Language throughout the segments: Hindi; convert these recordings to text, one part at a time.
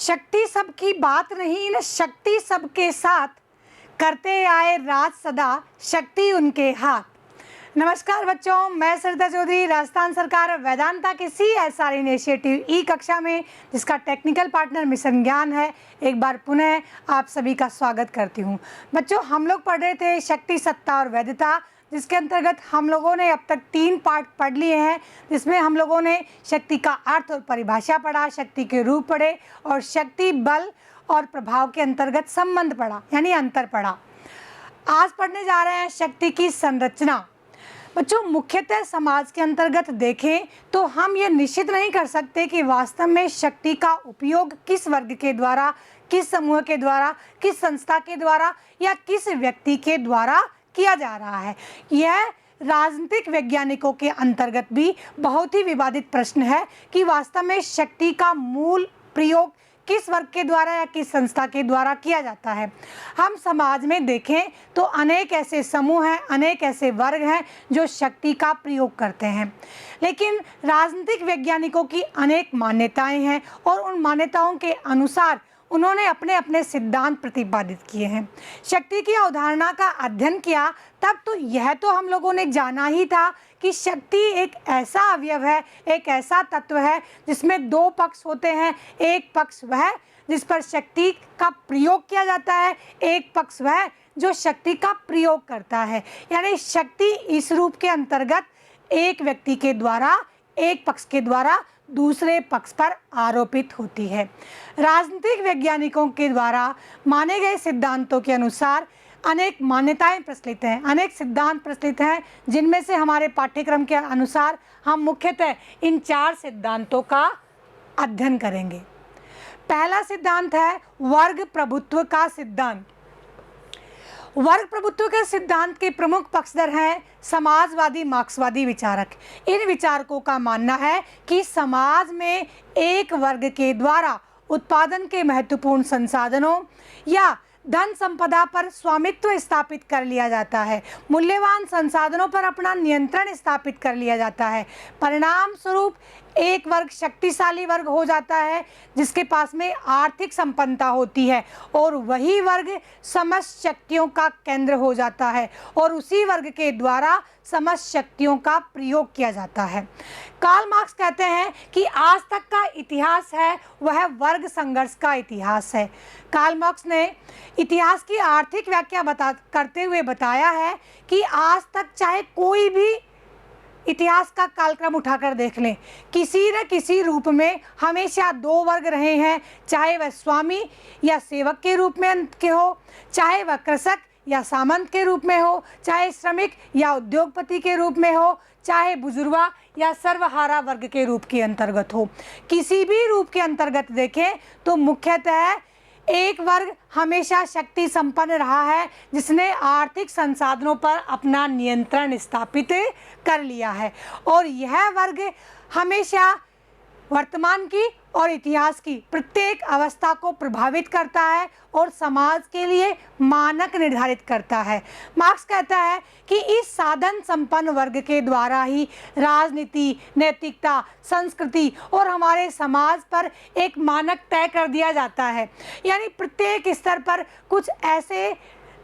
शक्ति सबकी बात नहीं न शक्ति सबके साथ, करते आए राज सदा शक्ति उनके हाथ। नमस्कार बच्चों, मैं सरिता चौधरी राजस्थान सरकार वेदांता के CSR इनिशिएटिव ई कक्षा में, जिसका टेक्निकल पार्टनर मिशन ज्ञान है, एक बार पुनः आप सभी का स्वागत करती हूँ। बच्चों, हम लोग पढ़ रहे थे शक्ति, सत्ता और वैधता, जिसके अंतर्गत हम लोगों ने अब तक 3 पार्ट पढ़ लिए हैं, जिसमें हम लोगों ने शक्ति का अर्थ और परिभाषा पढ़ा, शक्ति के रूप पढ़े और शक्ति, बल और प्रभाव के अंतर्गत संबंध पढ़ा, यानी अंतर पढ़ा। आज पढ़ने जा रहे हैं शक्ति की संरचना। बच्चों, मुख्यतः समाज के अंतर्गत देखें तो हम ये निश्चित नहीं कर सकते कि वास्तव में शक्ति का उपयोग किस वर्ग के द्वारा, किस समूह के द्वारा, किस संस्था के द्वारा या किस व्यक्ति के द्वारा किया जा रहा है। यह राजनीतिक वैज्ञानिकों के अंतर्गत भी बहुत ही विवादित प्रश्न है कि वास्तव में शक्ति का मूल प्रयोग किस वर्ग के द्वारा या किस संस्था के द्वारा किया जाता है। हम समाज में देखें तो अनेक ऐसे समूह हैं, अनेक ऐसे वर्ग हैं जो शक्ति का प्रयोग करते हैं, लेकिन राजनीतिक वैज्ञानिकों की अनेक मान्यताएं हैं और उन मान्यताओं के अनुसार उन्होंने अपने अपने सिद्धांत प्रतिपादित किए हैं। शक्ति की अवधारणा का अध्ययन किया तब तो यह तो हम लोगों ने जाना ही था कि शक्ति एक ऐसा अवयव है, एक ऐसा तत्व है जिसमें 2 पक्ष होते हैं। एक पक्ष वह जिस पर शक्ति का प्रयोग किया जाता है, एक पक्ष वह जो शक्ति का प्रयोग करता है। यानी शक्ति इस रूप के अंतर्गत एक व्यक्ति के द्वारा, एक पक्ष के द्वारा दूसरे पक्ष पर आरोपित होती है। राजनीतिक वैज्ञानिकों के द्वारा माने गए सिद्धांतों के अनुसार अनेक मान्यताएं प्रचलित हैं, अनेक सिद्धांत प्रचलित हैं, जिनमें से हमारे पाठ्यक्रम के अनुसार हम मुख्यतः इन 4 सिद्धांतों का अध्ययन करेंगे। पहला सिद्धांत है वर्ग प्रभुत्व का सिद्धांत। वर्ग प्रभुत्व के सिद्धांत के प्रमुख पक्षधर हैं समाजवादी, मार्क्सवादी विचारक। इन विचारकों का मानना है कि समाज में एक वर्ग के द्वारा उत्पादन के महत्वपूर्ण संसाधनों या धन संपदा पर स्वामित्व स्थापित कर लिया जाता है, मूल्यवान संसाधनों पर अपना नियंत्रण स्थापित कर लिया जाता है। परिणाम स्वरूप एक वर्ग शक्तिशाली वर्ग हो जाता है जिसके पास में आर्थिक संपन्नता होती है, और वही वर्ग समस्त शक्तियों का केंद्र हो जाता है और उसी वर्ग के द्वारा समस्त शक्तियों का प्रयोग किया जाता है। कार्ल मार्क्स कहते हैं कि आज तक का इतिहास है वह वर्ग संघर्ष का इतिहास है। कार्ल मार्क्स ने इतिहास की आर्थिक व्याख्या करते हुए बताया है कि आज तक चाहे कोई भी इतिहास का कालक्रम उठाकर देख लें, किसी न किसी रूप में हमेशा 2 वर्ग रहे हैं, चाहे वह स्वामी या सेवक के रूप में के हो, चाहे वह कृषक या सामंत के रूप में हो, चाहे श्रमिक या उद्योगपति के रूप में हो, चाहे बुजुर्गा या सर्वहारा वर्ग के रूप के अंतर्गत हो। किसी भी रूप के अंतर्गत देखें तो मुख्यतः एक वर्ग हमेशा शक्ति संपन्न रहा है जिसने आर्थिक संसाधनों पर अपना नियंत्रण स्थापित कर लिया है, और यह वर्ग हमेशा वर्तमान की और इतिहास की प्रत्येक अवस्था को प्रभावित करता है और समाज के लिए मानक निर्धारित करता है। मार्क्स कहता है कि इस साधन संपन्न वर्ग के द्वारा ही राजनीति, नैतिकता, संस्कृति और हमारे समाज पर एक मानक तय कर दिया जाता है। यानी प्रत्येक स्तर पर कुछ ऐसे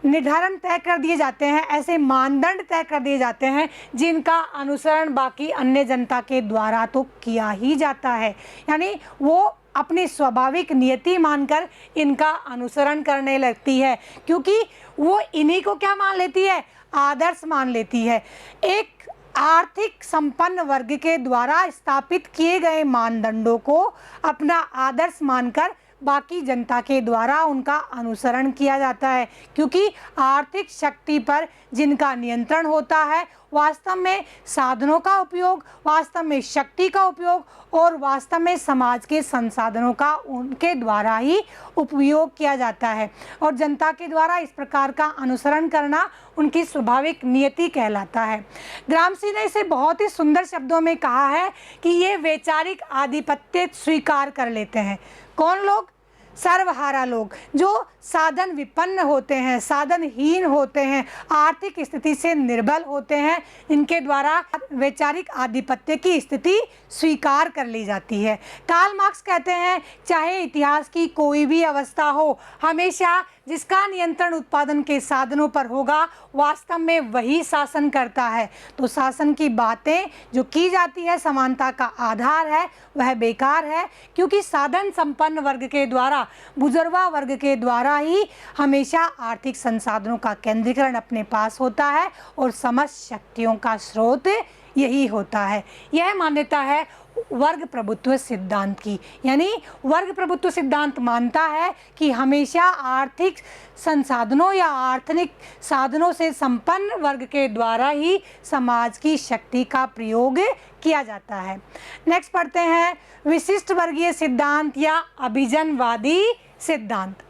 निर्धारण तय कर दिए जाते हैं, ऐसे मानदंड तय कर दिए जाते हैं जिनका अनुसरण बाकी अन्य जनता के द्वारा तो किया ही जाता है। यानी वो अपनी स्वाभाविक नियति मानकर इनका अनुसरण करने लगती है, क्योंकि वो इन्हीं को क्या मान लेती है, आदर्श मान लेती है। एक आर्थिक संपन्न वर्ग के द्वारा स्थापित किए गए मानदंडों को अपना आदर्श मानकर बाकी जनता के द्वारा उनका अनुसरण किया जाता है, क्योंकि आर्थिक शक्ति पर जिनका नियंत्रण होता है, वास्तव में साधनों का उपयोग, वास्तव में शक्ति का उपयोग और वास्तव में समाज के संसाधनों का उनके द्वारा ही उपयोग किया जाता है, और जनता के द्वारा इस प्रकार का अनुसरण करना उनकी स्वाभाविक नियति कहलाता है। ग्रामसी ने इसे बहुत ही सुंदर शब्दों में कहा है कि ये वैचारिक आधिपत्य स्वीकार कर लेते हैं। कौन लोग? सर्वहारा लोग जो साधन विपन्न होते हैं, साधनहीन होते हैं, आर्थिक स्थिति से निर्बल होते हैं, इनके द्वारा वैचारिक आधिपत्य की स्थिति स्वीकार कर ली जाती है। कार्ल मार्क्स कहते हैं चाहे इतिहास की कोई भी अवस्था हो, हमेशा जिसका नियंत्रण उत्पादन के साधनों पर होगा वास्तव में वही शासन करता है। तो शासन की बातें जो की जाती है समानता का आधार है वह बेकार है, क्योंकि साधन संपन्न वर्ग के द्वारा, बुजुर्गा वर्ग के द्वारा ही हमेशा आर्थिक संसाधनों का केंद्रीकरण अपने पास होता है और समस्त शक्तियों का स्रोत यही होता है। यह मान्यता है वर्ग प्रभुत्व सिद्धांत की, यानी वर्ग प्रभुत्व सिद्धांत मानता है कि हमेशा आर्थिक संसाधनों या आर्थिक साधनों से संपन्न वर्ग के द्वारा ही समाज की शक्ति का प्रयोग किया जाता है। नेक्स्ट पढ़ते हैं विशिष्ट वर्गीय सिद्धांत या अभिजनवादी सिद्धांत।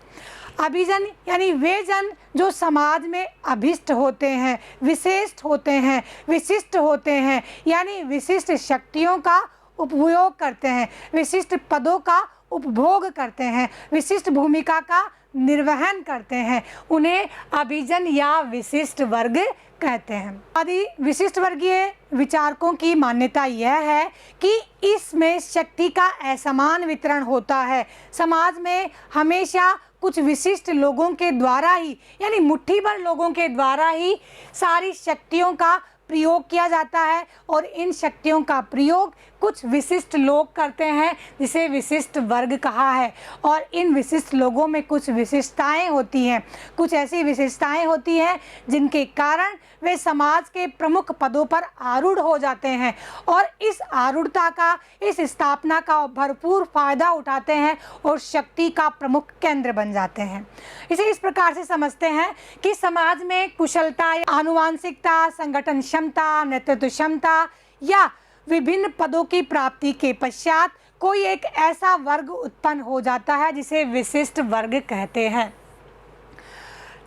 अभिजन यानी वे जन जो समाज में अभिष्ट होते हैं, विशिष्ट होते हैं, विशिष्ट होते हैं, यानी विशिष्ट शक्तियों का उपयोग करते हैं, विशिष्ट पदों का उपभोग करते हैं, विशिष्ट भूमिका का निर्वहन करते हैं, उन्हें अभिजन या विशिष्ट वर्ग कहते हैं। आदि विशिष्ट वर्गीय विचारकों की मान्यता यह है कि इसमें शक्ति का असमान वितरण होता है। समाज में हमेशा कुछ विशिष्ट लोगों के द्वारा ही, यानी मुट्ठी भर लोगों के द्वारा ही सारी शक्तियों का प्रयोग किया जाता है और इन शक्तियों का प्रयोग कुछ विशिष्ट लोग करते हैं जिसे विशिष्ट वर्ग कहा है। और इन विशिष्ट लोगों में कुछ विशेषताएं होती हैं, कुछ ऐसी विशेषताएं होती हैं जिनके कारण वे समाज के प्रमुख पदों पर आरूढ़ हो जाते हैं और इस आरूढ़ता का, इस स्थापना का भरपूर फायदा उठाते हैं और शक्ति का प्रमुख केंद्र बन जाते हैं। इसे इस प्रकार से समझते हैं कि समाज में कुशलता, आनुवांशिकता, संगठन क्षमता, नेतृत्व क्षमता या विभिन्न पदों की प्राप्ति के पश्चात कोई एक ऐसा वर्ग उत्पन्न हो जाता है जिसे विशिष्ट वर्ग कहते हैं।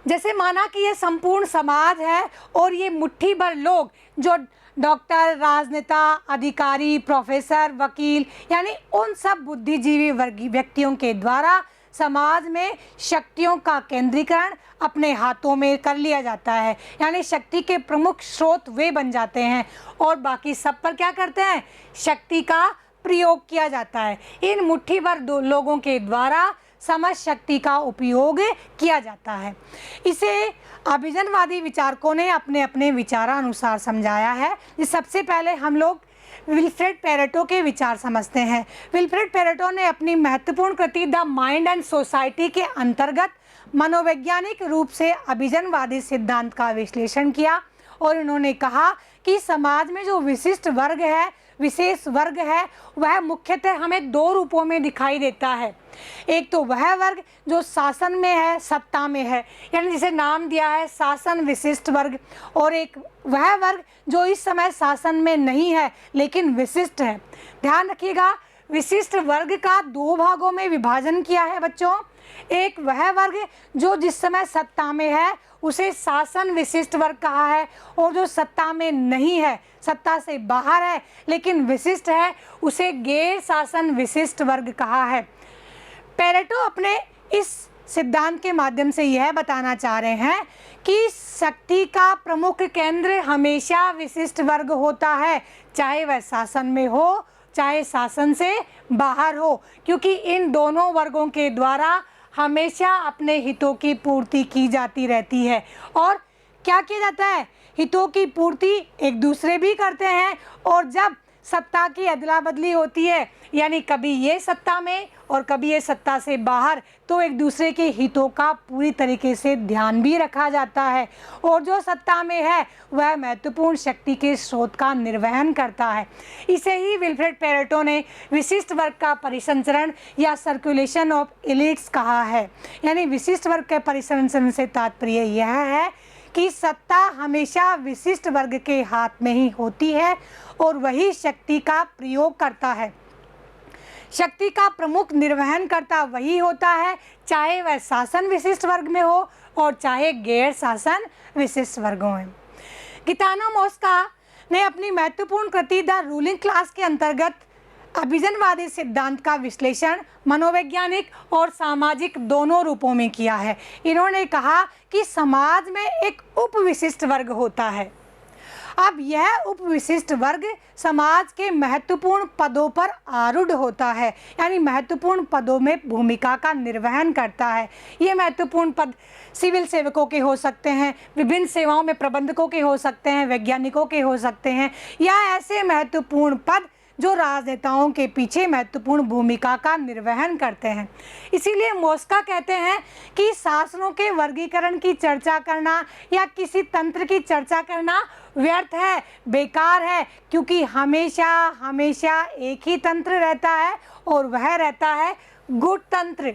जैसे माना कि ये संपूर्ण समाज है और ये मुट्ठी भर लोग जो डॉक्टर, राजनेता, अधिकारी, प्रोफेसर, वकील, यानी उन सब बुद्धिजीवी वर्गीय व्यक्तियों के द्वारा समाज में शक्तियों का केंद्रीकरण अपने हाथों में कर लिया जाता है, यानी शक्ति के प्रमुख स्रोत वे बन जाते हैं और बाकी सब पर क्या करते हैं, शक्ति का प्रयोग किया जाता है। इन मुट्ठी भर लोगों के द्वारा समस्त शक्ति का उपयोग किया जाता है। इसे अभिजनवादी विचारकों ने अपने अपने विचारानुसार समझाया है। सबसे पहले हम लोग विल्फ्रेड पेरेटो के विचार समझते हैं। विल्फ्रेड पेरेटो ने अपनी महत्वपूर्ण कृति द माइंड एंड सोसाइटी के अंतर्गत मनोवैज्ञानिक रूप से अभिजनवादी सिद्धांत का विश्लेषण किया और उन्होंने कहा कि समाज में जो विशिष्ट वर्ग है, विशेष वर्ग है, वह मुख्यतः हमें दो रूपों में दिखाई देता है। एक तो वह वर्ग जो शासन में है, सत्ता में है, यानी जिसे नाम दिया है शासन विशिष्ट वर्ग, और एक वह वर्ग जो इस समय शासन में नहीं है लेकिन विशिष्ट है। ध्यान रखिएगा, विशिष्ट वर्ग का दो भागों में विभाजन किया है बच्चों। एक वह वर्ग जो जिस समय सत्ता में है उसे शासन विशिष्ट वर्ग कहा है, और जो सत्ता में नहीं है, सत्ता से बाहर है लेकिन विशिष्ट है, उसे गैर शासन विशिष्ट वर्ग कहा है। पेरेटो अपने इस सिद्धांत के माध्यम से यह बताना चाह रहे हैं कि शक्ति का प्रमुख केंद्र हमेशा विशिष्ट वर्ग होता है, चाहे वह शासन में हो चाहे शासन से बाहर हो, क्योंकि इन दोनों वर्गों के द्वारा हमेशा अपने हितों की पूर्ति की जाती रहती है। और क्या किया जाता है, हितों की पूर्ति एक दूसरे भी करते हैं, और जब सत्ता की अदला बदली होती है, यानी कभी ये सत्ता में और कभी ये सत्ता से बाहर, तो एक दूसरे के हितों का पूरी तरीके से ध्यान भी रखा जाता है, और जो सत्ता में है वह महत्वपूर्ण शक्ति के स्रोत का निर्वहन करता है। इसे ही विल्फ्रेड पेरेटो ने विशिष्ट वर्ग का परिसंचरण या सर्कुलेशन ऑफ एलिट्स कहा है। यानी विशिष्ट वर्ग के परिसंचरण से तात्पर्य यह है कि सत्ता हमेशा विशिष्ट वर्ग के हाथ में ही होती है और वही शक्ति का प्रयोग करता है। शक्ति का प्रमुख निर्वहन करता वही होता है, चाहे वह शासन विशिष्ट वर्ग में हो और चाहे गैर शासन विशिष्ट वर्गों में। गितानो मोस्का ने अपनी महत्वपूर्ण कृति द रूलिंग क्लास के अंतर्गत अभिजनवादी सिद्धांत का विश्लेषण मनोवैज्ञानिक और सामाजिक दोनों रूपों में किया है। इन्होंने कहा कि समाज में एक उपविशिष्ट वर्ग होता है। अब यह उपविशिष्ट वर्ग समाज के महत्वपूर्ण पदों पर आरूढ़ होता है, यानी महत्वपूर्ण पदों में भूमिका का निर्वहन करता है। ये महत्वपूर्ण पद सिविल सेवकों के हो सकते हैं, विभिन्न सेवाओं में प्रबंधकों के हो सकते हैं, वैज्ञानिकों के हो सकते हैं, या ऐसे महत्वपूर्ण पद जो राजनेताओं के पीछे महत्वपूर्ण भूमिका का निर्वहन करते हैं। इसीलिए मोस्का कहते हैं कि शासनों के वर्गीकरण की चर्चा करना या किसी तंत्र की चर्चा करना व्यर्थ है, बेकार है, क्योंकि हमेशा हमेशा एक ही तंत्र रहता है और वह रहता है गुटतंत्र।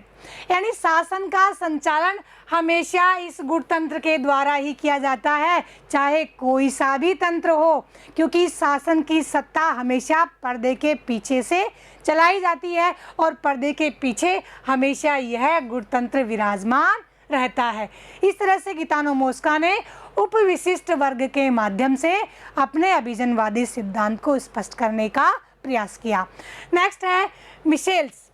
यानी शासन का संचालन हमेशा इस गुटतंत्र के द्वारा ही किया जाता है, चाहे कोई सा भी तंत्र हो, क्योंकि शासन की सत्ता हमेशा पर्दे के पीछे से चलाई जाती है और पर्दे के पीछे हमेशा यह गुटतंत्र विराजमान रहता है। इस तरह से गितानो मोस्का ने उपविशिष्ट वर्ग के माध्यम से अपने अभिजनवादी सिद्धांत को स्पष्ट करने का प्रयास किया। नेक्स्ट है मिशेल्स।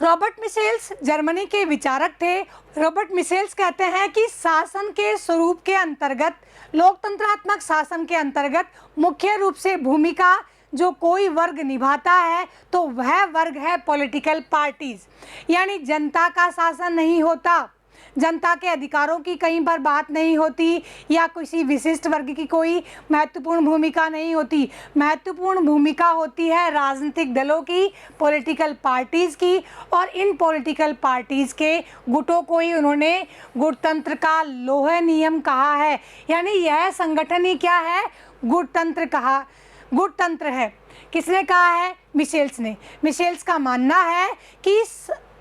रॉबर्ट मिशेल्स जर्मनी के विचारक थे। रॉबर्ट मिशेल्स कहते हैं कि शासन के स्वरूप के अंतर्गत, लोकतंत्रात्मक शासन के अंतर्गत मुख्य रूप से भूमिका जो कोई वर्ग निभाता है तो वह वर्ग है पॉलिटिकल पार्टीज। यानी जनता का शासन नहीं होता, जनता के अधिकारों की कहीं पर बात नहीं होती, या किसी विशिष्ट वर्ग की कोई महत्वपूर्ण भूमिका नहीं होती। महत्वपूर्ण भूमिका होती है राजनीतिक दलों की, पॉलिटिकल पार्टीज़ की, और इन पॉलिटिकल पार्टीज़ के गुटों को ही उन्होंने गुटतंत्र का लोहे नियम कहा है। यानी यह संगठन ही क्या है? गुटतंत्र है। किसने कहा है? मिशेल्स ने। मिशेल्स का मानना है कि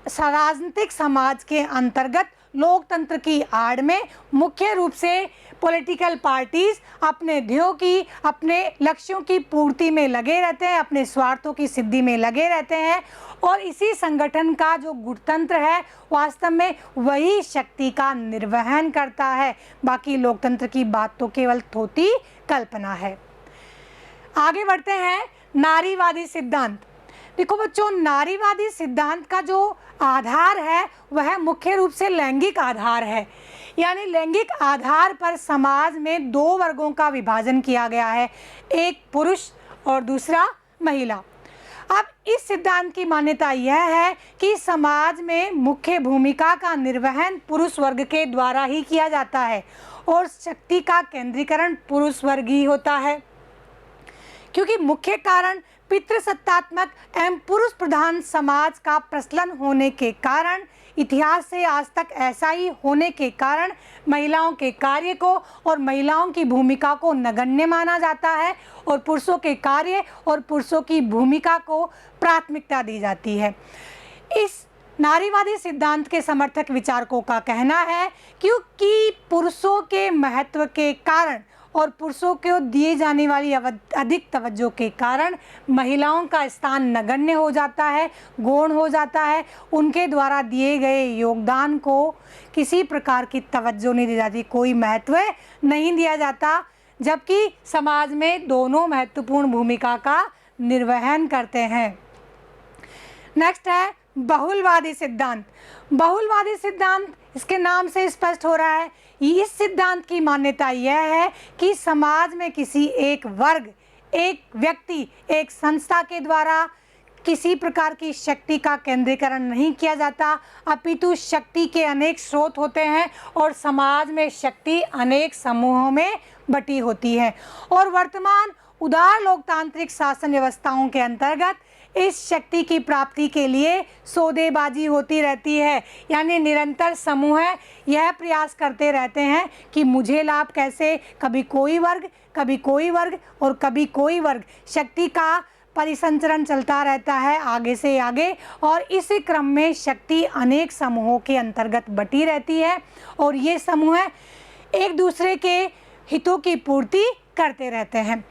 राजनीतिक समाज के अंतर्गत लोकतंत्र की आड़ में मुख्य रूप से पॉलिटिकल पार्टीज अपने ध्येयों की, अपने लक्ष्यों की पूर्ति में लगे रहते हैं, अपने स्वार्थों की सिद्धि में लगे रहते हैं, और इसी संगठन का जो गुटतंत्र है वास्तव में वही शक्ति का निर्वहन करता है। बाकी लोकतंत्र की बात तो केवल थोती कल्पना है। आगे बढ़ते हैं, नारीवादी सिद्धांत। देखो बच्चों, नारीवादी सिद्धांत का जो आधार है वह मुख्य रूप से लैंगिक आधार है। यानी लैंगिक आधार पर समाज में दो वर्गों का विभाजन किया गया है, एक पुरुष और दूसरा महिला। अब इस सिद्धांत की मान्यता यह है कि समाज में मुख्य भूमिका का निर्वहन पुरुष वर्ग के द्वारा ही किया जाता है और शक्ति का केंद्रीकरण पुरुष वर्ग ही होता है, क्योंकि मुख्य कारण पितृसत्तात्मक एवं पुरुष प्रधान समाज का प्रचलन होने के कारण, इतिहास से आज तक ऐसा ही होने के कारण महिलाओं के कार्य को और महिलाओं की भूमिका को नगण्य माना जाता है और पुरुषों के कार्य और पुरुषों की भूमिका को प्राथमिकता दी जाती है। इस नारीवादी सिद्धांत के समर्थक विचारकों का कहना है क्योंकि पुरुषों के महत्व के कारण और पुरुषों को दिए जाने वाली अधिक तवज्जो के कारण महिलाओं का स्थान नगण्य हो जाता है, गौण हो जाता है। उनके द्वारा दिए गए योगदान को किसी प्रकार की तवज्जो नहीं दी जाती, कोई महत्व नहीं दिया जाता, जबकि समाज में दोनों महत्वपूर्ण भूमिका का निर्वहन करते हैं। नेक्स्ट है बहुलवादी सिद्धांत। बहुलवादी सिद्धांत इसके नाम से स्पष्ट हो रहा है। इस सिद्धांत की मान्यता यह है कि समाज में किसी एक वर्ग, एक व्यक्ति, एक संस्था के द्वारा किसी प्रकार की शक्ति का केंद्रीकरण नहीं किया जाता, अपितु शक्ति के अनेक स्रोत होते हैं और समाज में शक्ति अनेक समूहों में बटी होती है। और वर्तमान उदार लोकतांत्रिक शासन व्यवस्थाओं के अंतर्गत इस शक्ति की प्राप्ति के लिए सौदेबाजी होती रहती है। यानी निरंतर समूह यह प्रयास करते रहते हैं कि मुझे लाभ कैसे, कभी कोई वर्ग, कभी कोई वर्ग और कभी कोई वर्ग। शक्ति का परिसंचरण चलता रहता है आगे से आगे, और इस क्रम में शक्ति अनेक समूहों के अंतर्गत बटी रहती है और ये समूह एक दूसरे के हितों की पूर्ति करते रहते हैं।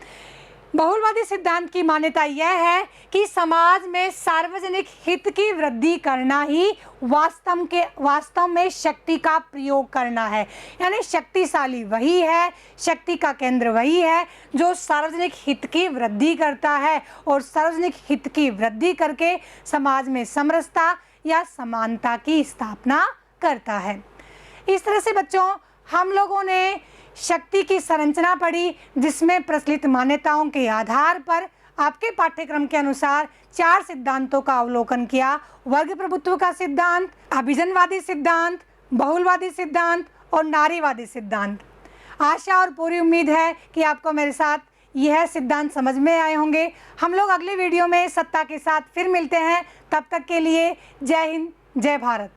बहुलवादी सिद्धांत की मान्यता यह है कि समाज में सार्वजनिक हित की वृद्धि करना ही वास्तव में शक्ति का प्रयोग करना है। यानी शक्तिशाली वही है, शक्ति का केंद्र वही है जो सार्वजनिक हित की वृद्धि करता है और सार्वजनिक हित की वृद्धि करके समाज में समरसता या समानता की स्थापना करता है। इस तरह से बच्चों हम लोगों ने शक्ति की संरचना पढ़ी, जिसमें प्रचलित मान्यताओं के आधार पर आपके पाठ्यक्रम के अनुसार 4 सिद्धांतों का अवलोकन किया। वर्ग प्रभुत्व का सिद्धांत, अभिजनवादी सिद्धांत, बहुलवादी सिद्धांत और नारीवादी सिद्धांत। आशा और पूरी उम्मीद है कि आपको मेरे साथ यह सिद्धांत समझ में आए होंगे। हम लोग अगली वीडियो में सत्ता के साथ फिर मिलते हैं। तब तक के लिए जय हिंद, जय भारत।